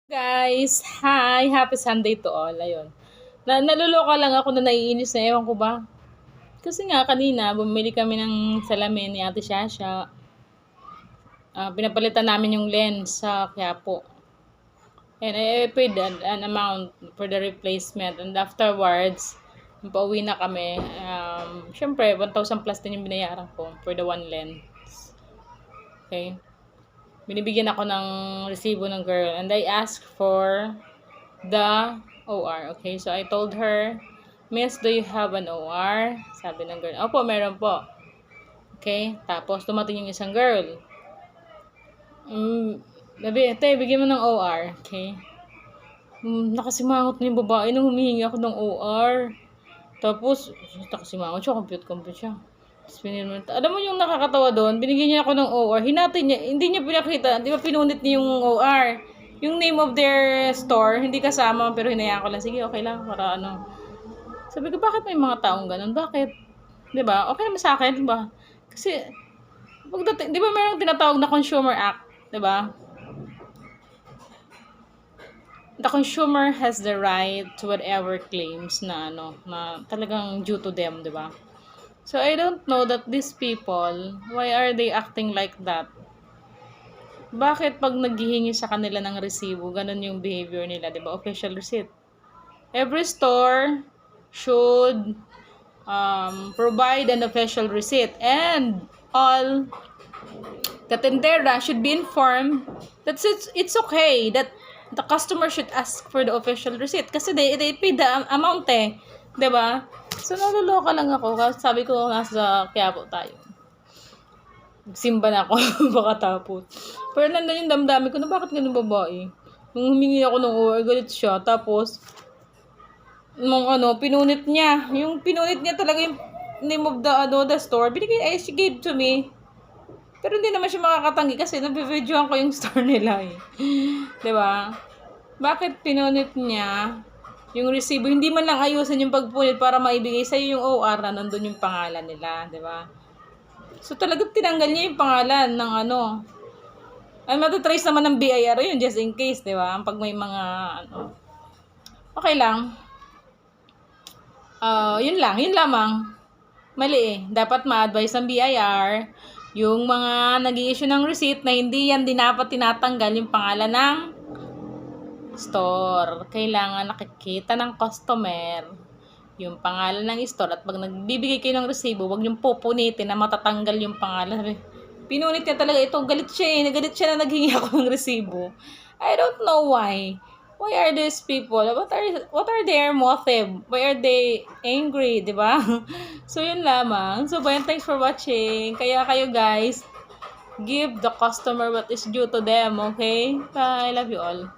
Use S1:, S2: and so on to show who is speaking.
S1: Guys, hi! Happy Sunday to all. Ayun. Naluloka lang ako na naiinis na ewan ko ba. Kasi nga kanina bumili kami ng salamin ni Ate Shasha. Pinapalitan namin yung lens sa Quiapo. And I paid an amount for the replacement. And afterwards, pauwi na kami. Syempre, 1,000 plus din yung binayaran ko for the one lens. Okay? Binibigyan ako ng resibo ng girl. And I asked for the OR. Okay, so I told her, Miss, do you have an OR? Sabi ng girl, opo, meron po. Okay, tapos dumating yung isang girl. Sabi, te, bigyan mo ng OR. Okay. Nakasimangot na yung babae nung humihingi ako ng OR. Tapos, nakasimangot siya, compute siya. Alam mo yung nakakatawa doon, binigyan niya ako ng OR, hinati niya, hindi niya pinakita, di ba pinunit niya yung OR. Yung name of their store, hindi kasama, pero hinayaan ko lang, sige, okay lang, para ano. Sabi ko, bakit may mga taong ganun? Bakit? Di ba? Okay naman sa akin, di ba? Kasi, pagdating, di ba mayroong tinatawag na Consumer Act, di ba? The consumer has the right to whatever claims na ano, na talagang due to them, di ba? So, I don't know that these people, why are they acting like that? Bakit pag naghihingi sa kanila ng resibo, ganun yung behavior nila, di ba? Official receipt. Every store should provide an official receipt, and all the tendera should be informed that it's okay that the customer should ask for the official receipt kasi they pay the amount di ba? So naluloka lang ako kasi sabi ko nasa Quiapo tayo. Simba na ako baka tapos. Pero nandun yung damdamin ko na bakit ganun babae. Nung humingi ako ng OR, galit siya. Tapos, nung pinunit niya. Yung pinunit niya talaga yung name of the store. Binigay, she gave to me. Pero hindi naman siya makakatanggi kasi nabibidyoan ko yung store nila eh. Diba? Bakit pinunit niya yung resibo? Hindi man lang ayusin yung pagpunit para maibigay sa'yo yung OR na nandun yung pangalan nila. Diba? So, talagang tinanggal niya yung pangalan ng ano. Ay, matatrace naman ng BIR yun, just in case, di ba? Pag may mga, okay lang. Yun lamang. Mali eh. Dapat ma-advise ng BIR yung mga nag-i-issue ng receipt na hindi yan din dapat tinatanggal yung pangalan ng store. Kailangan nakikita ng customer yung pangalan ng store at pag nagbibigay kayo ng resibo, wag niyong pupunitin na matatanggal yung pangalan. Pinunit niya talaga ito. Galit siya eh. Nagalit siya na naghingi ako ng resibo. I don't know why. Why are these people? What are their motive? Why are they angry? Diba? So, yun lamang. So, bayan, thanks for watching. Kaya kayo guys, give the customer what is due to them. Okay? Bye. I love you all.